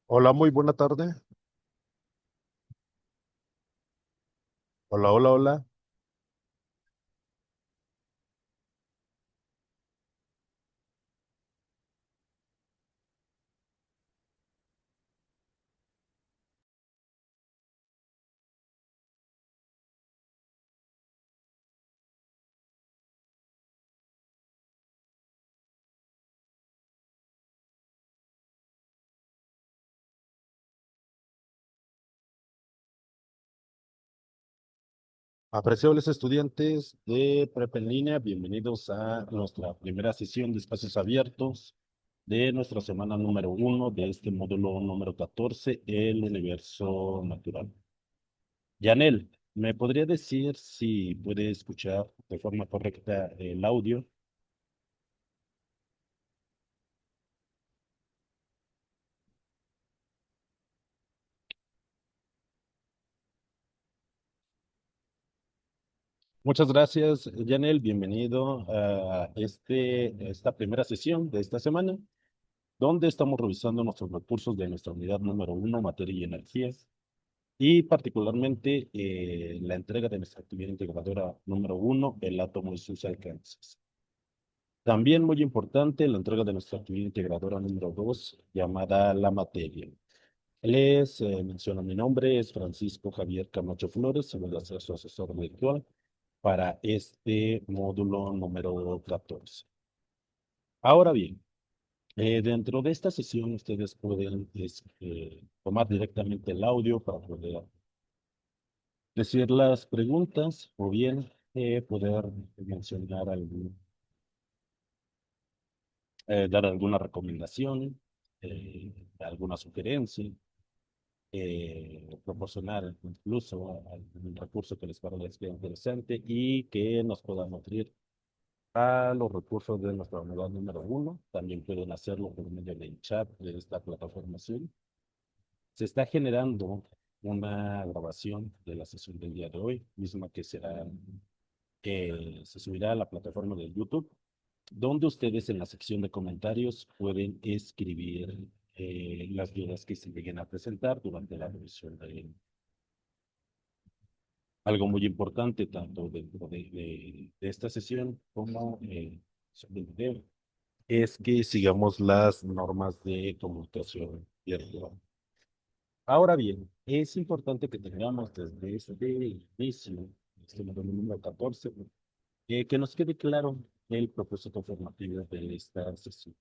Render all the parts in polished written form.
Hola, muy buena tarde. Hola, hola, hola. Apreciables estudiantes de Prepa en línea, bienvenidos a nuestra primera sesión de espacios abiertos de nuestra semana número 1 de este módulo número 14, el universo natural. Yanel, ¿me podría decir si puede escuchar de forma correcta el audio? Muchas gracias, Yanel. Bienvenido a esta primera sesión de esta semana, donde estamos revisando nuestros recursos de nuestra unidad número 1, materia y energías, y particularmente la entrega de nuestra actividad integradora número 1, el átomo y sus alcances. También muy importante, la entrega de nuestra actividad integradora número 2, llamada la materia. Les menciono mi nombre, es Francisco Javier Camacho Flores, y voy a ser su asesor virtual para este módulo número 14. Ahora bien, dentro de esta sesión ustedes pueden tomar directamente el audio para poder decir las preguntas o bien poder mencionar dar alguna recomendación, alguna sugerencia, proporcionar incluso algún recurso que les parezca interesante y que nos pueda nutrir a los recursos de nuestra unidad número 1. También pueden hacerlo por medio del chat de esta plataforma Zoom. Se está generando una grabación de la sesión del día de hoy, misma que se subirá a la plataforma de YouTube, donde ustedes en la sección de comentarios pueden escribir las dudas que se lleguen a presentar durante la revisión de algo muy importante, tanto dentro de esta sesión como sobre el video, es que sigamos las normas de comunicación virtual. Ahora bien, es importante que tengamos desde este inicio, este módulo número 14, que nos quede claro el propósito formativo de esta sesión,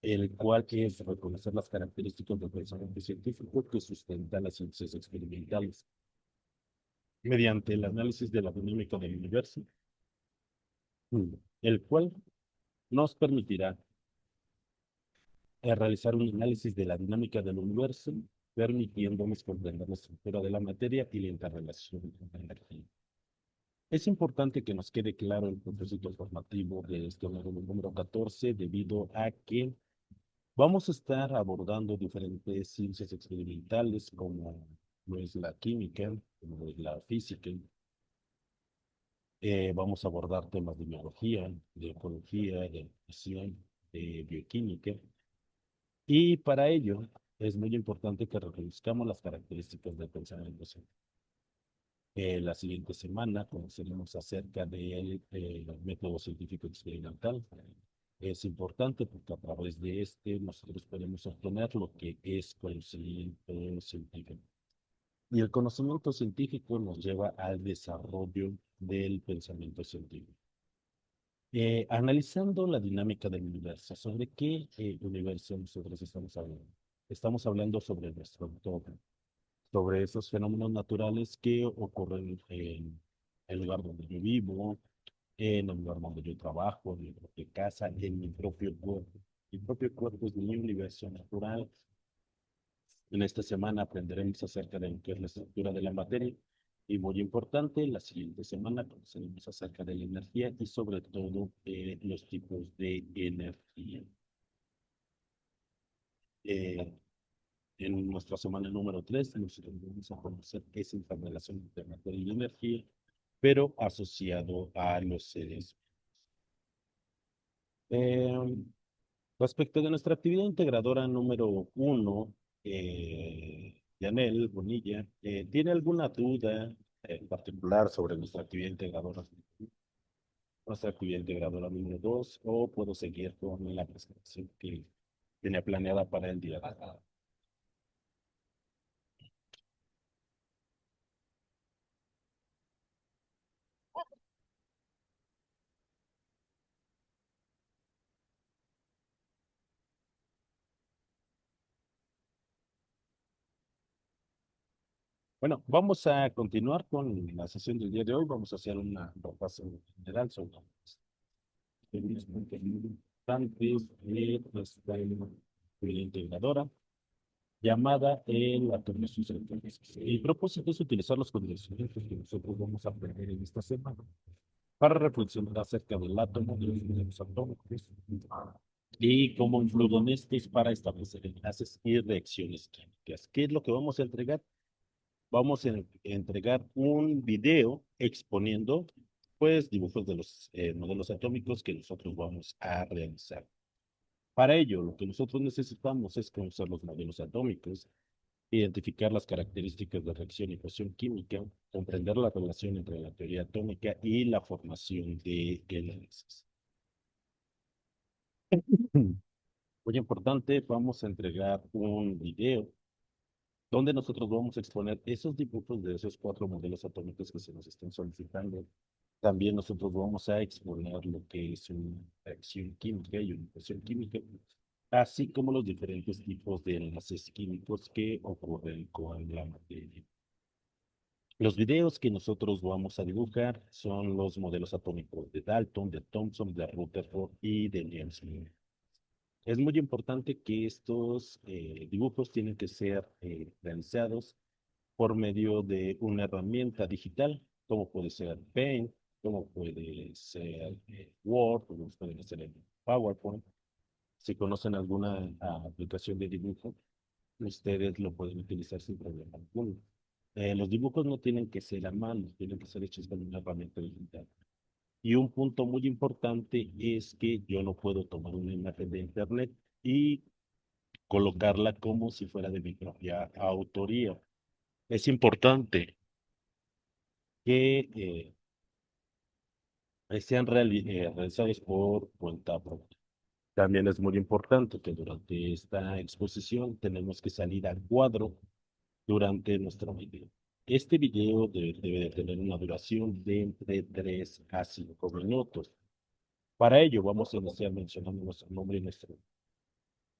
el cual es reconocer las características del pensamiento científico que sustenta las ciencias experimentales, mediante el análisis de la dinámica del universo, el cual nos permitirá realizar un análisis de la dinámica del universo, permitiéndonos comprender la estructura de la materia y la interrelación con la energía. Es importante que nos quede claro el propósito formativo de este módulo número 14, debido a que vamos a estar abordando diferentes ciencias experimentales, como lo es la química, como es la física. Vamos a abordar temas de biología, de ecología, de nutrición, de bioquímica. Y para ello es muy importante que reconozcamos las características del pensamiento científico. La siguiente semana conoceremos acerca del método científico experimental. Es importante porque a través de este nosotros podemos obtener lo que es conocimiento científico. Y el conocimiento científico nos lleva al desarrollo del pensamiento científico. Analizando la dinámica del universo, ¿sobre qué universo nosotros estamos hablando? Estamos hablando sobre nuestro entorno, sobre esos fenómenos naturales que ocurren en el lugar donde yo vivo, en el lugar donde yo trabajo, en mi propia casa, en mi propio cuerpo. Mi propio cuerpo es mi universo natural. En esta semana aprenderemos acerca de lo que es la estructura de la materia, y muy importante, la siguiente semana conoceremos acerca de la energía y sobre todo los tipos de energía. Eh, En nuestra semana número 3, nosotros vamos a conocer qué es esta relación entre materia y energía, pero asociado a los seres. Eh, Respecto de nuestra actividad integradora número 1, Yanel Bonilla, ¿tiene alguna duda en particular sobre nuestra actividad integradora número 2 o puedo seguir con la presentación que tenía planeada para el día de hoy? Bueno, vamos a continuar con la sesión del día de hoy. Vamos a hacer una repaso general sobre los puntos importantes de nuestra actividad integradora llamada el atomos electrónicos. El propósito es utilizar los conocimientos que nosotros vamos a aprender en esta semana para reflexionar acerca del átomo, de los modelos atómicos y cómo influyen estos para establecer enlaces y reacciones químicas. ¿Qué es lo que vamos a entregar? Vamos a entregar un video exponiendo, pues, dibujos de los modelos atómicos que nosotros vamos a realizar. Para ello, lo que nosotros necesitamos es conocer los modelos atómicos, identificar las características de reacción y fusión química, comprender la relación entre la teoría atómica y la formación de enlaces. Muy importante, vamos a entregar un video donde nosotros vamos a exponer esos dibujos de esos cuatro modelos atómicos que se nos están solicitando. También nosotros vamos a exponer lo que es una reacción química y una fusión química, así como los diferentes tipos de enlaces químicos que ocurren con la materia. Los videos que nosotros vamos a dibujar son los modelos atómicos de Dalton, de Thomson, de Rutherford y de Nielsen. Es muy importante que estos dibujos tienen que ser realizados por medio de una herramienta digital, como puede ser Paint, como puede ser Word, como puede ser en PowerPoint. Si conocen alguna aplicación de dibujo, ustedes lo pueden utilizar sin problema alguno. Los dibujos no tienen que ser a mano, tienen que ser hechos con una herramienta digital. Y un punto muy importante es que yo no puedo tomar una imagen de internet y colocarla como si fuera de mi propia autoría. Es importante que sean realizados por cuenta propia. También es muy importante que durante esta exposición tenemos que salir al cuadro durante nuestro video. Este video debe de tener una duración de entre 3 a 5 minutos. Para ello vamos a iniciar mencionando nuestro nombre y nuestro.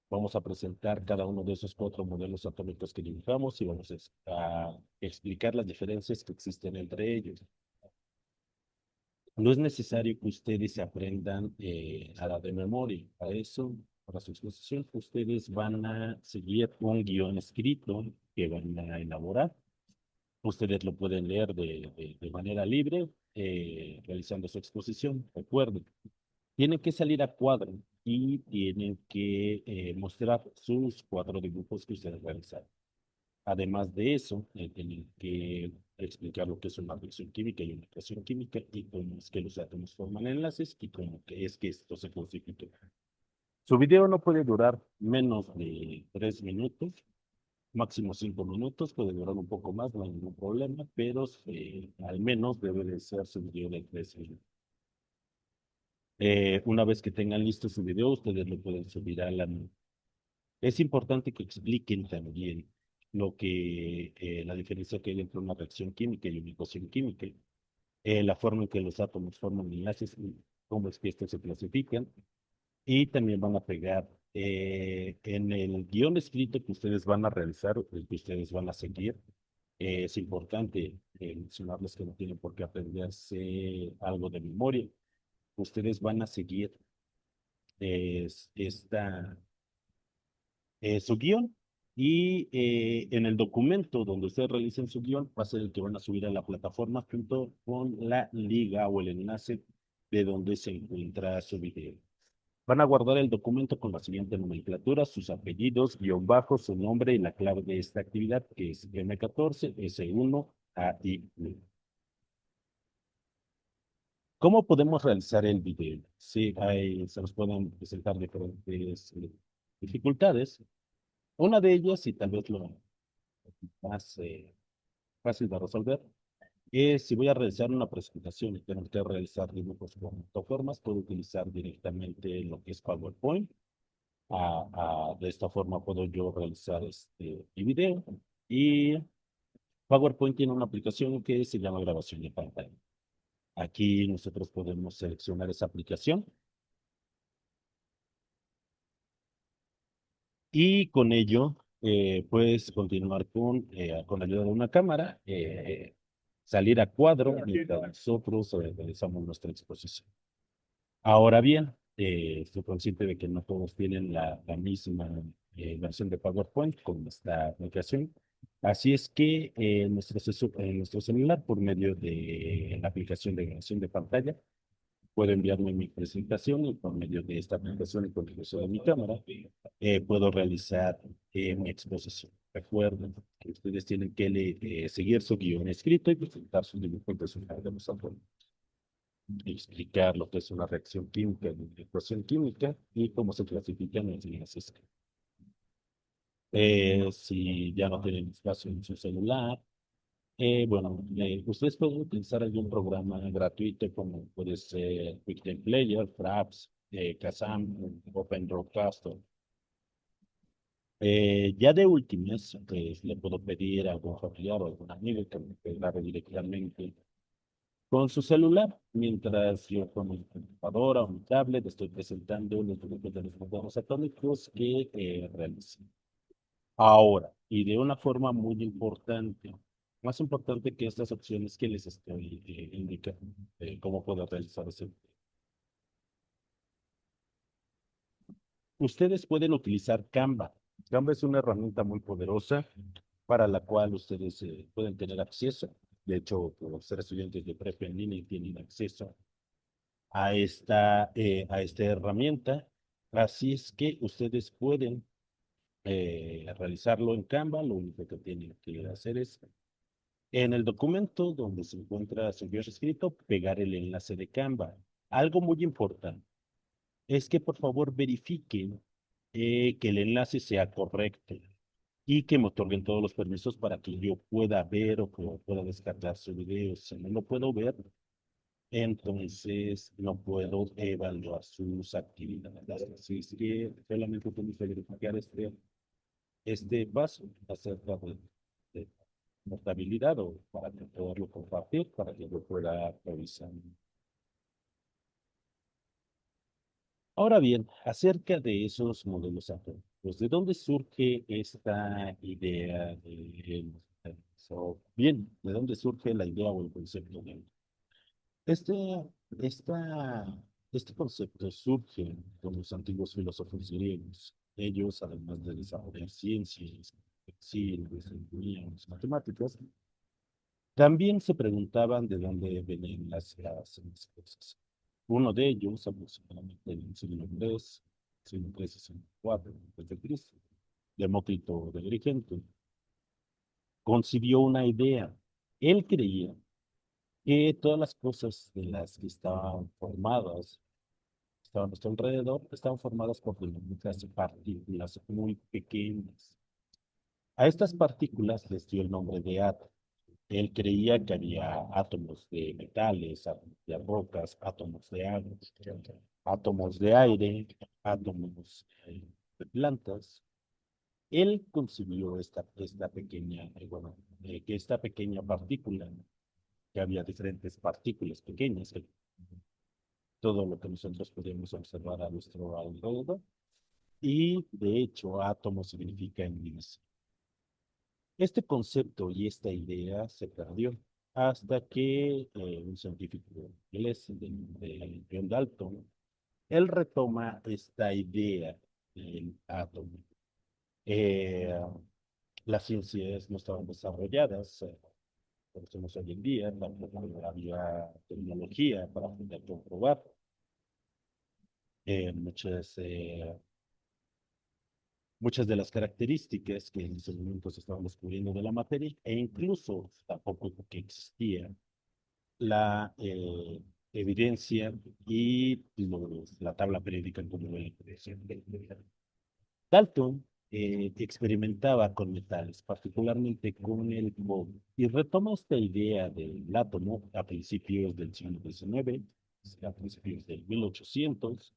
Vamos a presentar cada uno de esos cuatro modelos atómicos que dibujamos y vamos a explicar las diferencias que existen entre ellos. No es necesario que ustedes se aprendan a la de memoria. Para eso, para su exposición, ustedes van a seguir un guión escrito que van a elaborar. Ustedes lo pueden leer de manera libre, realizando su exposición. Recuerden, tienen que salir a cuadro y tienen que mostrar sus cuatro dibujos que ustedes realizaron. Además de eso, tienen que explicar lo que es una reacción química y una reacción química y cómo es que los átomos forman enlaces y cómo que es que esto se constituye. Su video no puede durar menos de 3 minutos, máximo 5 minutos, puede durar un poco más, no hay ningún problema, pero al menos debe de ser su video de 3 minutos. Una vez que tengan listo su video, ustedes lo pueden subir a la nube. Es importante que expliquen también lo que la diferencia que hay entre una reacción química y una ecuación química, la forma en que los átomos forman enlaces y cómo es que estos se clasifican. Y también van a pegar en el guión escrito que ustedes van a realizar, el que ustedes van a seguir. Es importante mencionarles que no tienen por qué aprenderse algo de memoria. Ustedes van a seguir esta su guión y en el documento donde ustedes realicen su guión va a ser el que van a subir a la plataforma junto con la liga o el enlace de donde se encuentra su video. Van a guardar el documento con la siguiente nomenclatura, sus apellidos, guión bajo, su nombre y la clave de esta actividad, que es M14, S1, AI. ¿Cómo podemos realizar el video? Sí, se nos pueden presentar diferentes dificultades. Una de ellas, y tal vez lo más fácil de resolver, es si voy a realizar una presentación y tengo que realizar dibujos con fotoformas, puedo utilizar directamente lo que es PowerPoint. De esta forma puedo yo realizar mi video. Y PowerPoint tiene una aplicación que se llama grabación de pantalla. Aquí nosotros podemos seleccionar esa aplicación y con ello, puedes continuar con la ayuda de una cámara, salir a cuadro mientras nosotros realizamos nuestra exposición. Ahora bien, estoy consciente de que no todos tienen la misma versión de PowerPoint con esta aplicación. Así es que en nuestro celular, por medio de la aplicación de grabación de pantalla, puedo enviarme mi presentación y por medio de esta aplicación y con el uso de mi cámara, puedo realizar mi exposición. Recuerden que ustedes tienen que seguir su guión escrito y presentar sus dibujos de su de los algoritmos, explicar lo que es una reacción química, una ecuación química y cómo se clasifican los gases. Si ya no tienen espacio en su celular, bueno, ustedes pueden utilizar algún programa gratuito como puede ser QuickTime Player, Fraps, Kazam, Open Broadcaster. Ya de últimas, pues le puedo pedir a algún familiar o algún amigo que me grabe directamente con su celular, mientras yo con mi computadora o mi tablet estoy presentando los dibujos de los modelos atómicos que realicé. Ahora, y de una forma muy importante, más importante que estas opciones que les estoy indicando, cómo puedo realizar ese. Ustedes pueden utilizar Canva. Canva es una herramienta muy poderosa para la cual ustedes pueden tener acceso. De hecho, por ser estudiantes de prepa en línea tienen acceso a esta herramienta. Así es que ustedes pueden realizarlo en Canva. Lo único que tienen que hacer es en el documento donde se encuentra su guión escrito, pegar el enlace de Canva. Algo muy importante es que por favor verifiquen que el enlace sea correcto y que me otorguen todos los permisos para que yo pueda ver o que pueda descargar su video. Si no lo puedo ver, entonces no puedo evaluar sus actividades. Así es que solamente tengo que verificar este paso acerca de portabilidad o para que poderlo compartir, para que yo pueda revisar. Ahora bien, acerca de esos modelos atómicos, ¿de dónde surge esta idea bien, ¿de dónde surge la idea o el concepto de este, este concepto surge con los antiguos filósofos griegos? Ellos, además de desarrollar ciencias, medicina, ingeniería, matemáticas, también se preguntaban de dónde venían las cosas. Uno de ellos, aproximadamente en el siglo III, siglo III y siglo IV antes de Cristo, Demócrito de Agrigento, concibió una idea. Él creía que todas las cosas de las que estaban a nuestro alrededor, estaban formadas por diminutas partículas muy pequeñas. A estas partículas les dio el nombre de átomos. Él creía que había átomos de metales, átomos de rocas, átomos de agua, átomos de aire, átomos de plantas. Él concibió que esta pequeña partícula, que había diferentes partículas pequeñas, todo lo que nosotros podemos observar a nuestro alrededor, y de hecho átomo significa en inglés. Este concepto y esta idea se perdió hasta que un científico inglés de John Dalton, él retoma esta idea del átomo. Eh, las ciencias no estaban desarrolladas, como somos hoy en día, tampoco había tecnología para poder comprobar muchas muchas de las características que en ese momento se estaban descubriendo de la materia, e incluso tampoco que existía la evidencia y la tabla periódica como la evidencia. Dalton experimentaba con metales, particularmente con el cobre, y retoma esta idea del átomo a principios del siglo XIX, a principios del 1800,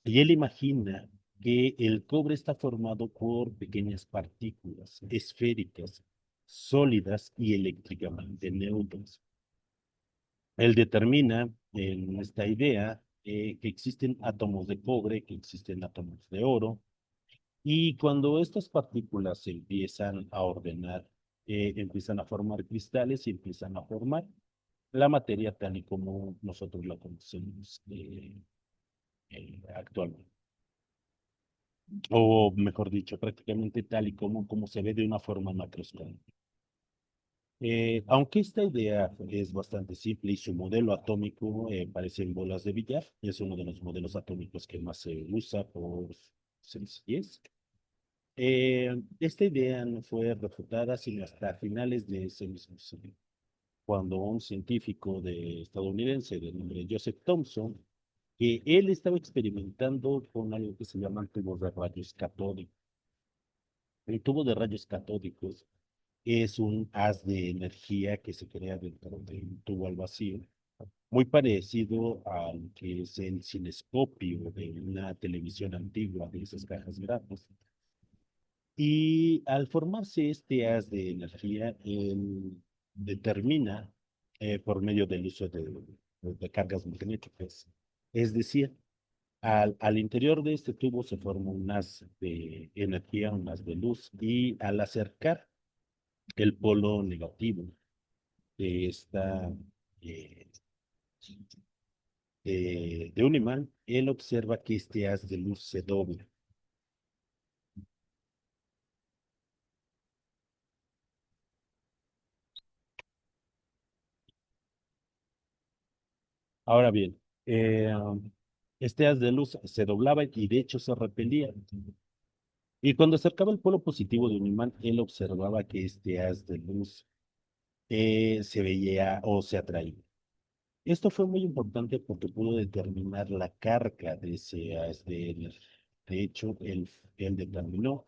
y él imagina que el cobre está formado por pequeñas partículas esféricas, sólidas y eléctricamente neutras. Él determina en esta idea que existen átomos de cobre, que existen átomos de oro, y cuando estas partículas se empiezan a ordenar, empiezan a formar cristales y empiezan a formar la materia tal y como nosotros la conocemos actualmente. O mejor dicho, prácticamente tal y como se ve de una forma macroscópica. Aunque esta idea es bastante simple y su modelo atómico parecen bolas de billar, es uno de los modelos atómicos que más se usa por sencillez. Esta idea no fue refutada sino hasta finales de ese mismo siglo, cuando un científico estadounidense de nombre Joseph Thomson, que él estaba experimentando con algo que se llaman tubos de rayos catódicos. El tubo de rayos catódicos es un haz de energía que se crea dentro de un tubo al vacío, muy parecido al que es el cinescopio de una televisión antigua de esas cajas grandes. Y al formarse este haz de energía, él determina por medio del uso de cargas magnéticas. Es decir, al interior de este tubo se forma un haz de energía, un haz de luz, y al acercar el polo negativo de eh, de un imán, él observa que este haz de luz se dobla. Ahora bien, este haz de luz se doblaba y de hecho se repelía. Y cuando acercaba el polo positivo de un imán, él observaba que este haz de luz se veía o se atraía. Esto fue muy importante porque pudo determinar la carga de ese haz de energía. De hecho, él determinó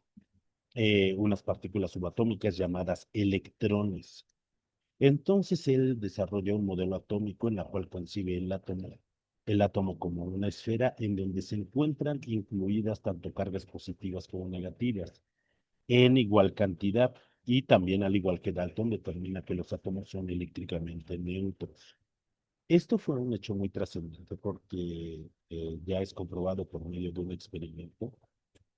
unas partículas subatómicas llamadas electrones. Entonces él desarrolló un modelo atómico en la cual concibe el átomo como una esfera en donde se encuentran incluidas tanto cargas positivas como negativas en igual cantidad, y también al igual que Dalton determina que los átomos son eléctricamente neutros. Esto fue un hecho muy trascendente porque ya es comprobado por medio de un experimento.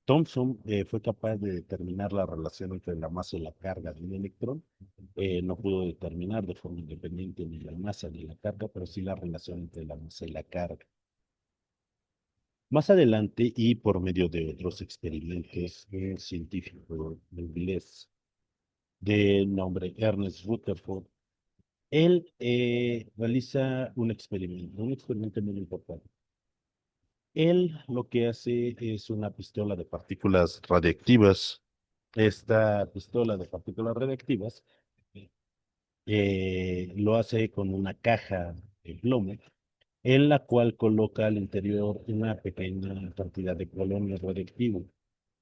Thomson fue capaz de determinar la relación entre la masa y la carga de un electrón. No pudo determinar de forma independiente ni la masa ni la carga, pero sí la relación entre la masa y la carga. Más adelante, y por medio de otros experimentos, un científico inglés de nombre Ernest Rutherford, él realiza un experimento muy importante. Él lo que hace es una pistola de partículas radiactivas. Esta pistola de partículas radiactivas lo hace con una caja de plomo, en la cual coloca al interior una pequeña cantidad de polonio radiactivo,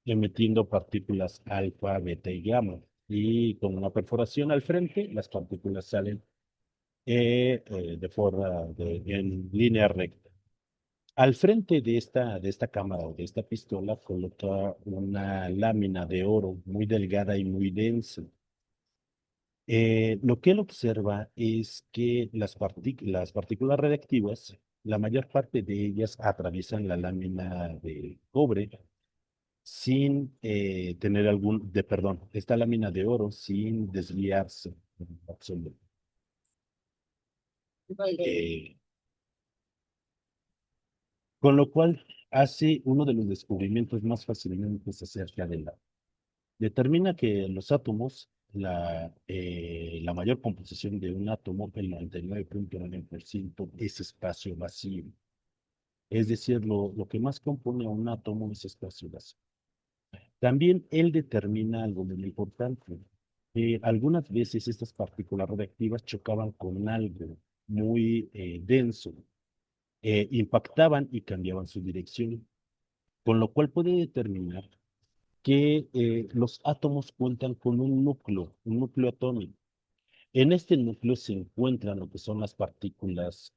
emitiendo partículas alfa, beta y gamma. Y con una perforación al frente, las partículas salen en línea recta. Al frente de esta cámara o de esta pistola coloca una lámina de oro muy delgada y muy densa. Lo que él observa es que las partículas radiactivas, la mayor parte de ellas atraviesan la lámina de cobre sin tener perdón, esta lámina de oro sin desviarse en absoluto. Eh, con lo cual hace uno de los descubrimientos más fascinantes acerca de la determina que los átomos, la mayor composición de un átomo, el 99,9%, es espacio vacío. Es decir, lo que más compone a un átomo es espacio vacío. También él determina algo muy importante. Algunas veces estas partículas radiactivas chocaban con algo muy denso, impactaban y cambiaban su dirección, con lo cual puede determinar que los átomos cuentan con un núcleo atómico. En este núcleo se encuentran lo que son las partículas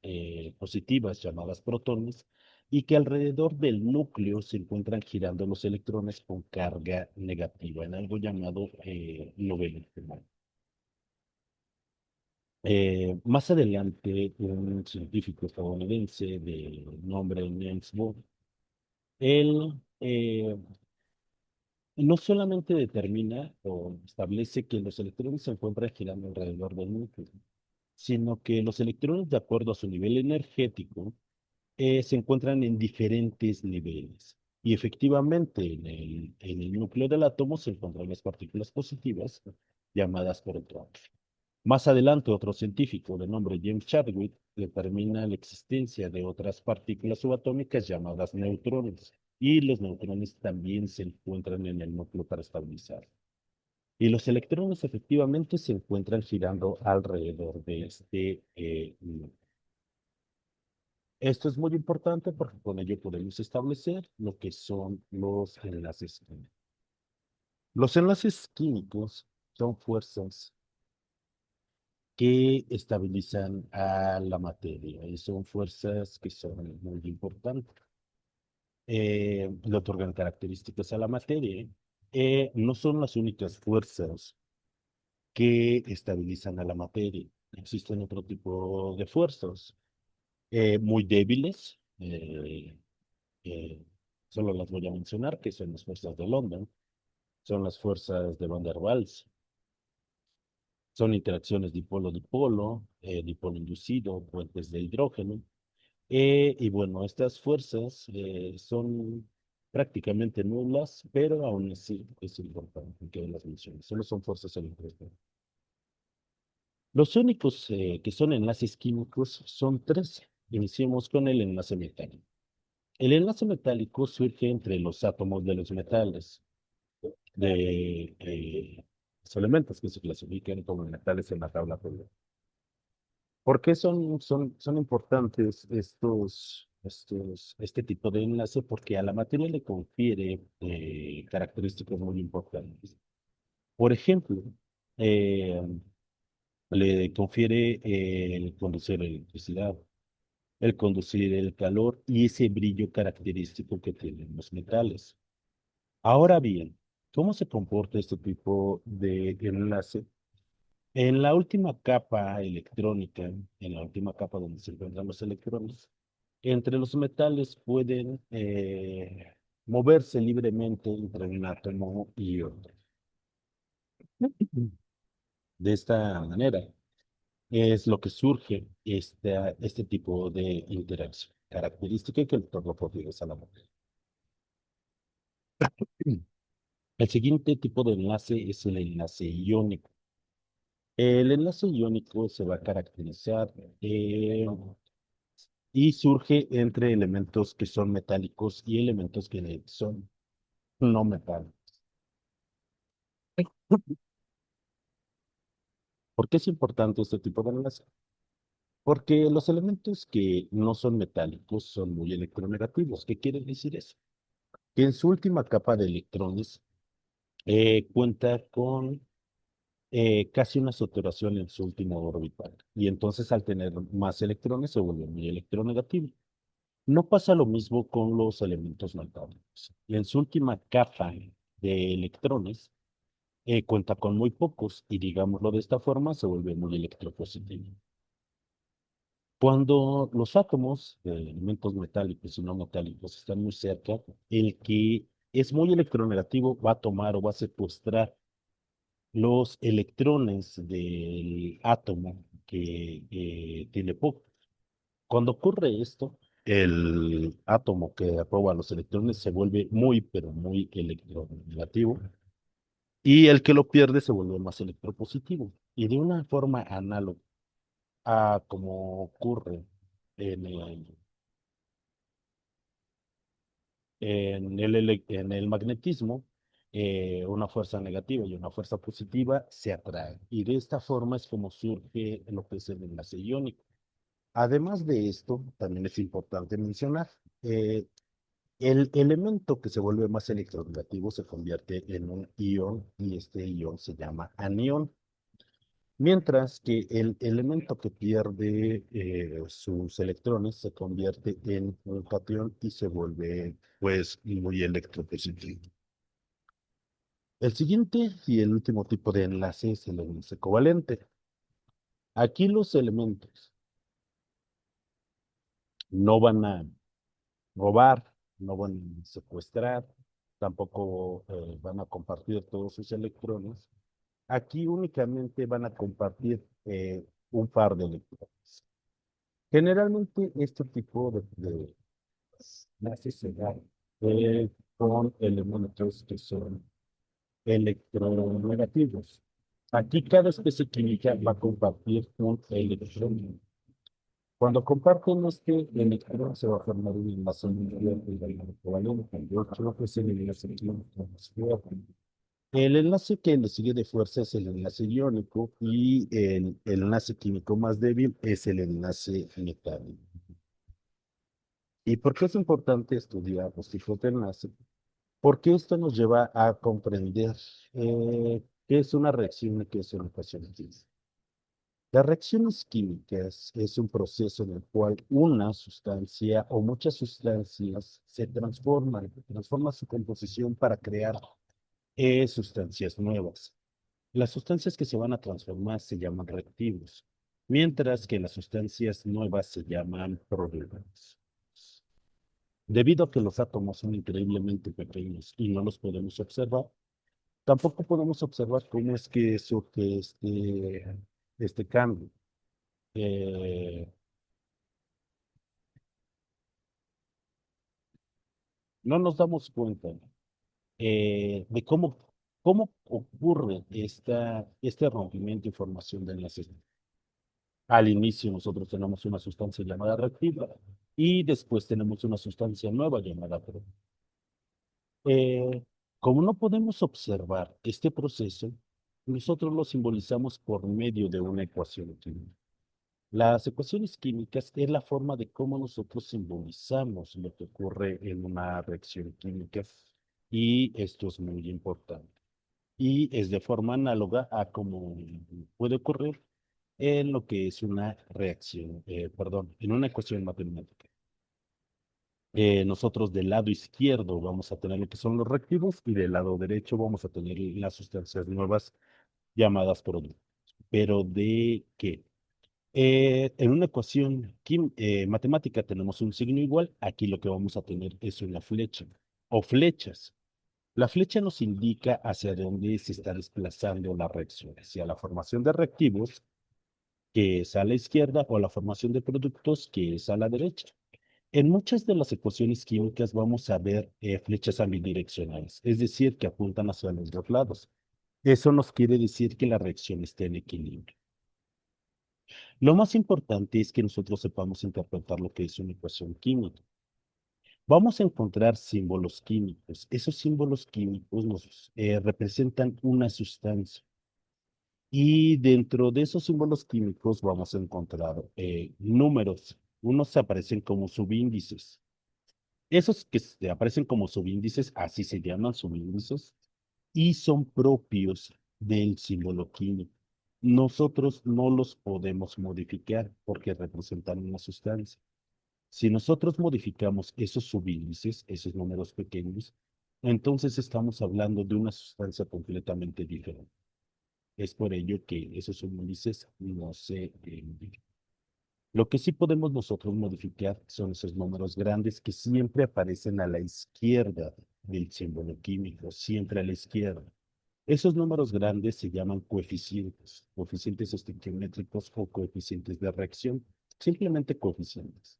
positivas llamadas protones y que alrededor del núcleo se encuentran girando los electrones con carga negativa en algo llamado noveno. Más adelante, un científico estadounidense de nombre Niels Bohr, él no solamente determina o establece que los electrones se encuentran girando alrededor del núcleo, sino que los electrones, de acuerdo a su nivel energético, se encuentran en diferentes niveles. Y efectivamente, en el núcleo del átomo se encuentran las partículas positivas, llamadas protones. Más adelante, otro científico de nombre James Chadwick determina la existencia de otras partículas subatómicas llamadas neutrones, y los neutrones también se encuentran en el núcleo para estabilizar. Y los electrones efectivamente se encuentran girando alrededor de este núcleo. Esto es muy importante porque con ello podemos establecer lo que son los enlaces químicos. Los enlaces químicos son fuerzas que estabilizan a la materia y son fuerzas que son muy importantes. Le otorgan características a la materia. No son las únicas fuerzas que estabilizan a la materia. Existen otro tipo de fuerzas muy débiles. Eh, Solo las voy a mencionar, que son las fuerzas de London, son las fuerzas de Van der Waals, son interacciones dipolo-dipolo, dipolo inducido, puentes de hidrógeno. Y bueno, estas fuerzas son prácticamente nulas, pero aún así es importante que las menciones. Solo son fuerzas eléctricas. Los únicos que son enlaces químicos son tres. Iniciemos con el enlace metálico. El enlace metálico surge entre los átomos de los metales, de los elementos que se clasifican como metales en la tabla periódica. ¿Por qué son importantes este tipo de enlace? Porque a la materia le confiere características muy importantes. Por ejemplo, eh, le confiere el conducir electricidad, el conducir el calor y ese brillo característico que tienen los metales. Ahora bien, ¿cómo se comporta este tipo de enlace? En la última capa electrónica, en la última capa donde se encuentran los electrones, entre los metales pueden moverse libremente entre un átomo y otro. De esta manera es lo que surge este tipo de interacción, característica que el lo propio a la mujer. El siguiente tipo de enlace es el enlace iónico. El enlace iónico se va a caracterizar y surge entre elementos que son metálicos y elementos que son no metálicos. ¿Por qué es importante este tipo de enlace? Porque los elementos que no son metálicos son muy electronegativos. ¿Qué quiere decir eso? Que en su última capa de electrones cuenta con casi una saturación en su último orbital. Y entonces al tener más electrones se vuelve muy electronegativo. No pasa lo mismo con los elementos metálicos. En su última capa de electrones cuenta con muy pocos y digámoslo de esta forma se vuelve muy electropositivo. Cuando los átomos de elementos metálicos y no metálicos están muy cerca, el que es muy electronegativo va a tomar o va a secuestrar los electrones del átomo que tiene poco. Cuando ocurre esto, el átomo que roba los electrones se vuelve muy, pero muy electronegativo y el que lo pierde se vuelve más electropositivo. Y de una forma análoga a como ocurre en el, en el magnetismo, una fuerza negativa y una fuerza positiva se atraen. Y de esta forma es como surge lo que es el enlace iónico. Además de esto, también es importante mencionar, El elemento que se vuelve más electronegativo se convierte en un ion y este ion se llama anión. Mientras que el elemento que pierde sus electrones se convierte en un cation y se vuelve, pues, muy electropositivo. El siguiente y el último tipo de enlace es el enlace covalente. Aquí los elementos no van a robar, no van a secuestrar, tampoco van a compartir todos sus electrones. Aquí únicamente van a compartir un par de electrones. Generalmente este tipo de enlaces se da con elementos que son electronegativos. Aquí cada especie química va a compartir un electrón. Cuando comparten este electrón se va a formar un enlace nuclear covalente. Yo creo que es el enlace químico más fuerte. El enlace que le sigue de fuerza es el enlace iónico y el enlace químico más débil es el enlace metálico. ¿Y por qué es importante estudiar los tipos de enlace? Porque esto nos lleva a comprender qué es una reacción y qué es una ecuación química. Las reacciones químicas es un proceso en el cual una sustancia o muchas sustancias se transforman su composición para crear sustancias nuevas. Las sustancias que se van a transformar se llaman reactivos, mientras que las sustancias nuevas se llaman productos. Debido a que los átomos son increíblemente pequeños y no los podemos observar, tampoco podemos observar cómo es que surge este cambio. Eh, no nos damos cuenta de cómo ocurre este rompimiento y formación de enlaces. Al inicio nosotros tenemos una sustancia llamada reactiva y después tenemos una sustancia nueva llamada producto. Eh, como no podemos observar este proceso, nosotros lo simbolizamos por medio de una ecuación química. Las ecuaciones químicas es la forma de cómo nosotros simbolizamos lo que ocurre en una reacción química y esto es muy importante. Y es de forma análoga a cómo puede ocurrir en lo que es una reacción, perdón, en una ecuación matemática. Nosotros del lado izquierdo vamos a tener lo que son los reactivos y del lado derecho vamos a tener las sustancias nuevas llamadas productos. ¿Pero de qué? En una ecuación matemática tenemos un signo igual, aquí lo que vamos a tener es una flecha o flechas. La flecha nos indica hacia dónde se está desplazando la reacción, hacia la formación de reactivos, que es a la izquierda, o la formación de productos, que es a la derecha. En muchas de las ecuaciones químicas vamos a ver flechas ambidireccionales, es decir, que apuntan hacia los dos lados. Eso nos quiere decir que la reacción está en equilibrio. Lo más importante es que nosotros sepamos interpretar lo que es una ecuación química. Vamos a encontrar símbolos químicos. Esos símbolos químicos nos representan una sustancia. Y dentro de esos símbolos químicos vamos a encontrar números. Unos aparecen como subíndices. Esos que aparecen como subíndices, así se llaman subíndices, y son propios del símbolo químico. Nosotros no los podemos modificar porque representan una sustancia. Si nosotros modificamos esos subíndices, esos números pequeños, entonces estamos hablando de una sustancia completamente diferente. Es por ello que esos subíndices no se modifican. Lo que sí podemos nosotros modificar son esos números grandes que siempre aparecen a la izquierda del símbolo químico, siempre a la izquierda. Esos números grandes se llaman coeficientes, coeficientes estequiométricos o coeficientes de reacción, simplemente coeficientes.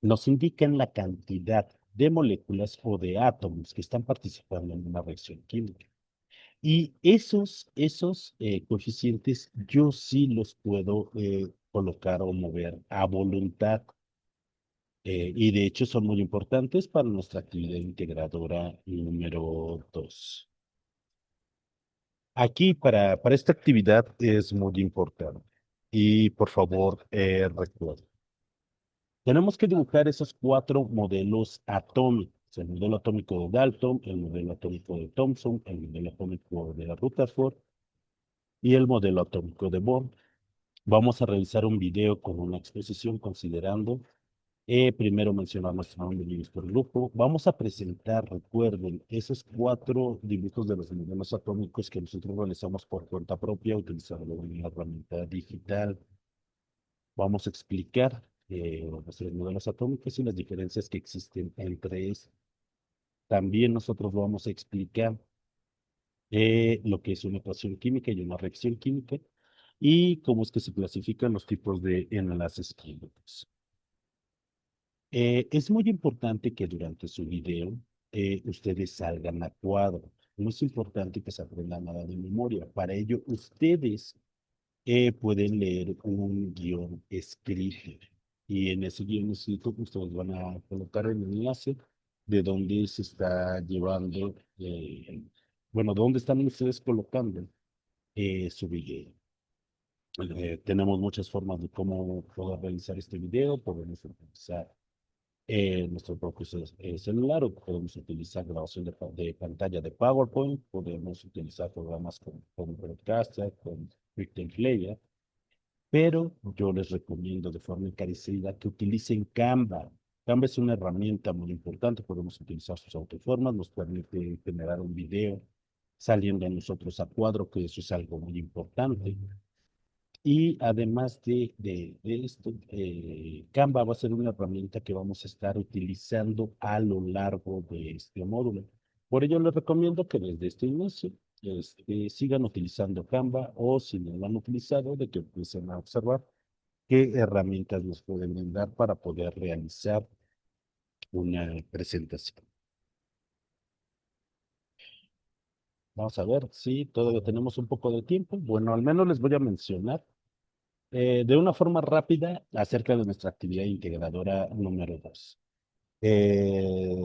Nos indican la cantidad de moléculas o de átomos que están participando en una reacción química. Y esos coeficientes yo sí los puedo colocar o mover a voluntad. Y de hecho son muy importantes para nuestra actividad integradora número 2. Aquí para esta actividad es muy importante. Y por favor, recuerden. Tenemos que dibujar esos cuatro modelos atómicos: el modelo atómico de Dalton, el modelo atómico de Thomson, el modelo atómico de Rutherford y el modelo atómico de Bohr. Vamos a realizar un video con una exposición considerando, primero mencionar nuestro nombre y nuestro grupo. Vamos a presentar, recuerden, esos cuatro dibujos de los modelos atómicos que nosotros realizamos por cuenta propia utilizando una herramienta digital. Vamos a explicar nuestros modelos atómicos y las diferencias que existen entre ellos. También nosotros vamos a explicar lo que es una ecuación química y una reacción química y cómo es que se clasifican los tipos de enlaces químicos. Es muy importante que durante su video ustedes salgan a cuadro. No es importante que se aprendan nada de memoria. Para ello, ustedes pueden leer un guión escrito. Y en ese guión escrito, ustedes van a colocar el enlace de dónde se está llevando, bueno, dónde están ustedes colocando su video. Tenemos muchas formas de cómo poder realizar este video. Podemos utilizar nuestro propio celular, o podemos utilizar grabación de pantalla de PowerPoint, podemos utilizar programas como Broadcaster, con QuickTime Player, pero yo les recomiendo de forma encarecida que utilicen Canva. Canva es una herramienta muy importante, podemos utilizar sus autoformas, nos permite generar un video saliendo a nosotros a cuadro, que eso es algo muy importante. Y además de esto, Canva va a ser una herramienta que vamos a estar utilizando a lo largo de este módulo. Por ello les recomiendo que desde este inicio sigan utilizando Canva, o si no lo han utilizado, de que empiecen a observar qué herramientas nos pueden brindar para poder realizar una presentación. Vamos a ver si todavía tenemos un poco de tiempo. Bueno, al menos les voy a mencionar de una forma rápida acerca de nuestra actividad integradora número 2. Eh,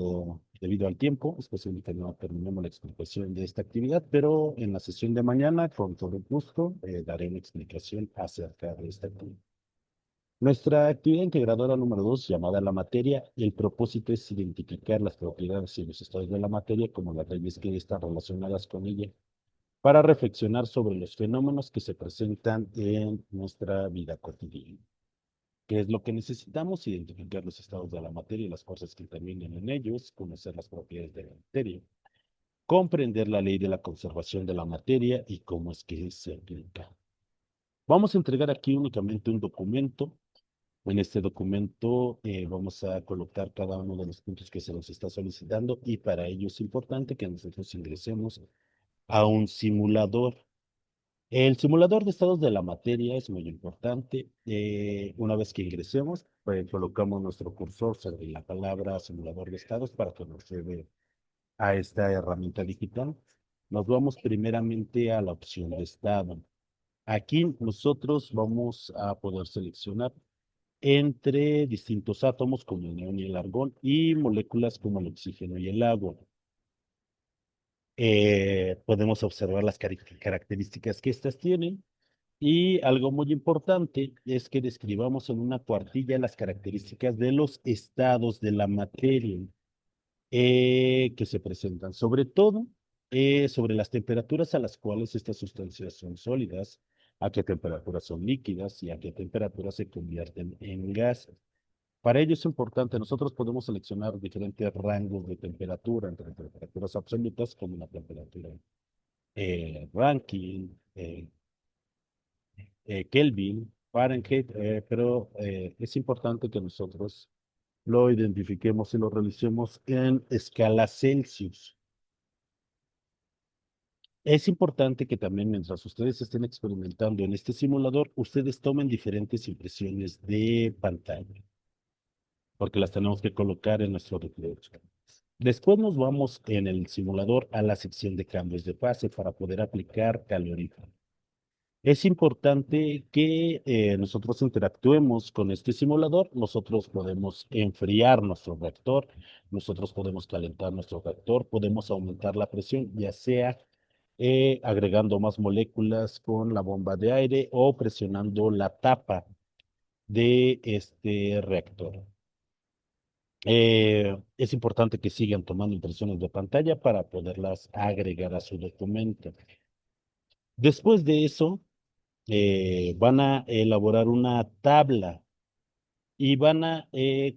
Debido al tiempo, es posible que no terminemos la explicación de esta actividad, pero en la sesión de mañana, con todo gusto, daré una explicación acerca de esta actividad. Nuestra actividad integradora número 2, llamada la materia, el propósito es identificar las propiedades y los estados de la materia como las leyes que están relacionadas con ella, para reflexionar sobre los fenómenos que se presentan en nuestra vida cotidiana. ¿Qué es lo que necesitamos? Identificar los estados de la materia y las cosas que intervienen en ellos, conocer las propiedades de la materia, comprender la ley de la conservación de la materia y cómo es que se aplica. Vamos a entregar aquí únicamente un documento. En este documento vamos a colocar cada uno de los puntos que se nos está solicitando, y para ello es importante que nosotros ingresemos a un simulador. El simulador de estados de la materia es muy importante. Una vez que ingresemos, pues colocamos nuestro cursor sobre la palabra simulador de estados para que nos lleve a esta herramienta digital. Nos vamos primeramente a la opción de estado. Aquí nosotros vamos a poder seleccionar entre distintos átomos como el neón y el argón, y moléculas como el oxígeno y el agua. Podemos observar las características que estas tienen. Y algo muy importante es que describamos en una cuartilla las características de los estados de la materia que se presentan, sobre todo sobre las temperaturas a las cuales estas sustancias son sólidas, a qué temperaturas son líquidas y a qué temperaturas se convierten en gases. Para ello es importante, nosotros podemos seleccionar diferentes rangos de temperatura, entre temperaturas absolutas como la temperatura Rankine, Kelvin, Fahrenheit, pero es importante que nosotros lo identifiquemos y lo realicemos en escala Celsius. Es importante que también, mientras ustedes estén experimentando en este simulador, ustedes tomen diferentes impresiones de pantalla, porque las tenemos que colocar en nuestro reproductor. Después nos vamos en el simulador a la sección de cambios de fase para poder aplicar calorímetro. Es importante que nosotros interactuemos con este simulador. Nosotros podemos enfriar nuestro reactor, nosotros podemos calentar nuestro reactor, podemos aumentar la presión, ya sea agregando más moléculas con la bomba de aire o presionando la tapa de este reactor. Es importante que sigan tomando impresiones de pantalla para poderlas agregar a su documento. Después de eso, van a elaborar una tabla y van a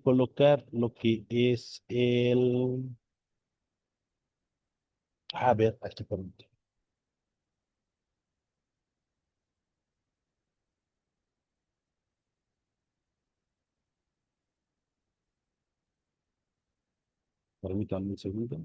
colocar lo que es a ver, aquí permítanme un segundo.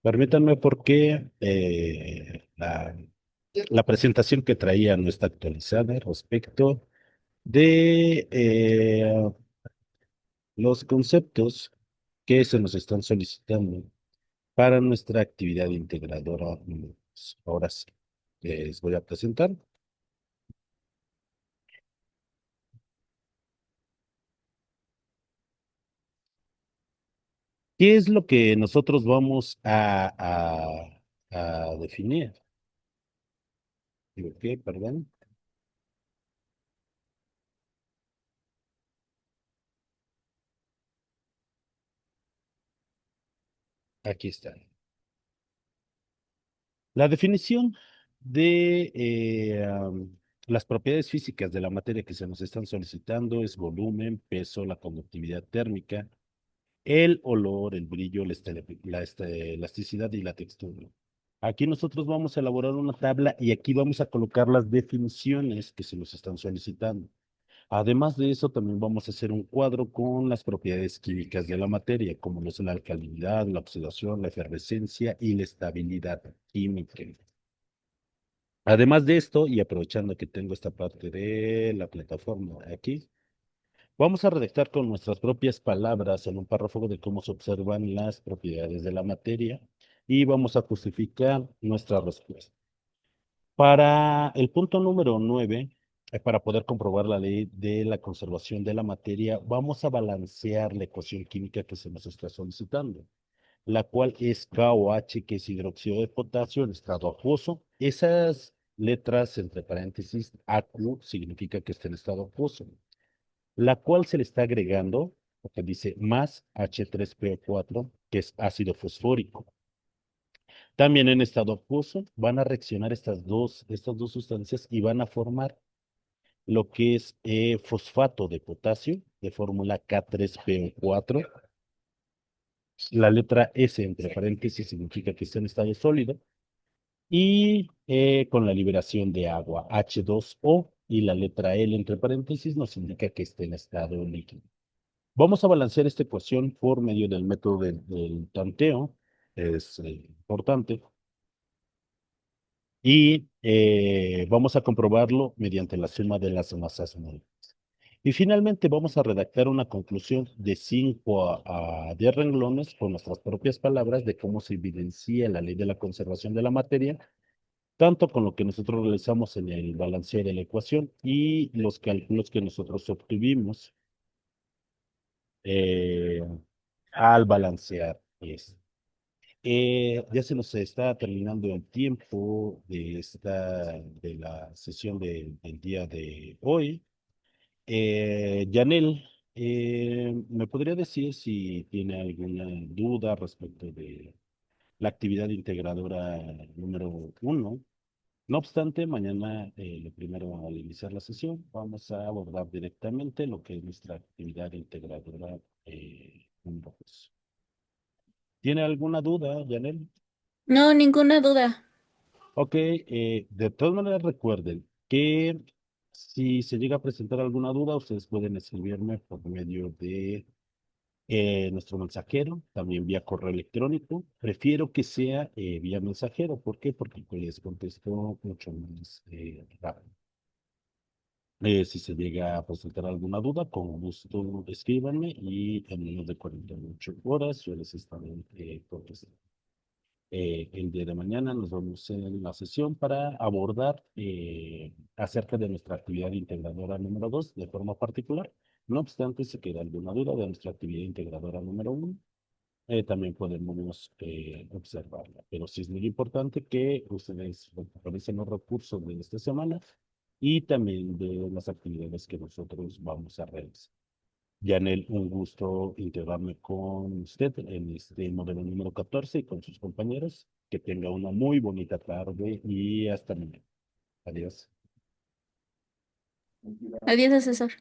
Permítanme porque la presentación que traía no está actualizada respecto de los conceptos que se nos están solicitando para nuestra actividad integradora. Ahora sí, les voy a presentar. ¿Qué es lo que nosotros vamos a definir? Digo, ¿qué? Perdón. Aquí está. La definición de las propiedades físicas de la materia que se nos están solicitando es volumen, peso, la conductividad térmica, el olor, el brillo, elasticidad y la textura. Aquí nosotros vamos a elaborar una tabla y aquí vamos a colocar las definiciones que se nos están solicitando. Además de eso, también vamos a hacer un cuadro con las propiedades químicas de la materia, como lo son la alcalinidad, la oxidación, la efervescencia y la estabilidad química. Además de esto, y aprovechando que tengo esta parte de la plataforma aquí, vamos a redactar con nuestras propias palabras en un párrafo de cómo se observan las propiedades de la materia y vamos a justificar nuestra respuesta. Para el punto número 9. para poder comprobar la ley de la conservación de la materia, vamos a balancear la ecuación química que se nos está solicitando, la cual es KOH, que es hidróxido de potasio en estado acuoso. Esas letras entre paréntesis, AQ, significa que está en estado acuoso, la cual se le está agregando, porque dice más H3PO4, que es ácido fosfórico. También en estado acuoso van a reaccionar estas dos sustancias y van a formar lo que es fosfato de potasio de fórmula K3PO4. La letra S entre paréntesis significa que está en estado sólido y con la liberación de agua H2O, y la letra L entre paréntesis nos indica que está en estado líquido. Vamos a balancear esta ecuación por medio del método del tanteo, es importante, y vamos a comprobarlo mediante la suma de las masas móviles. Y finalmente vamos a redactar una conclusión de 5 a 10 renglones con nuestras propias palabras de cómo se evidencia la ley de la conservación de la materia, tanto con lo que nosotros realizamos en el balanceo de la ecuación y los cálculos que nosotros obtuvimos eh, al balancear esto. Ya se nos está terminando el tiempo de la sesión del día de hoy. Yanel, ¿me podría decir si tiene alguna duda respecto de la actividad integradora número 1? No obstante, mañana, lo primero al iniciar la sesión, vamos a abordar directamente lo que es nuestra actividad integradora número 2. ¿Tiene alguna duda, Yanel? No, ninguna duda. Ok, de todas maneras recuerden que si se llega a presentar alguna duda, ustedes pueden escribirme por medio de nuestro mensajero, también vía correo electrónico. Prefiero que sea vía mensajero. ¿Por qué? Porque pues, les contesto mucho más rápido. Si se llega a presentar alguna duda, con gusto escríbanme y en menos de 48 horas yo les estaré contestando. El día de mañana nos vemos en la sesión para abordar acerca de nuestra actividad integradora número 2 de forma particular. No obstante, si queda alguna duda de nuestra actividad integradora número 1, también podemos observarla. Pero sí es muy importante que ustedes revisen los recursos de esta semana y también de las actividades que nosotros vamos a realizar. Yanel, un gusto integrarme con usted en este modelo número 14 y con sus compañeros. Que tenga una muy bonita tarde y hasta mañana. Adiós. Adiós, asesor.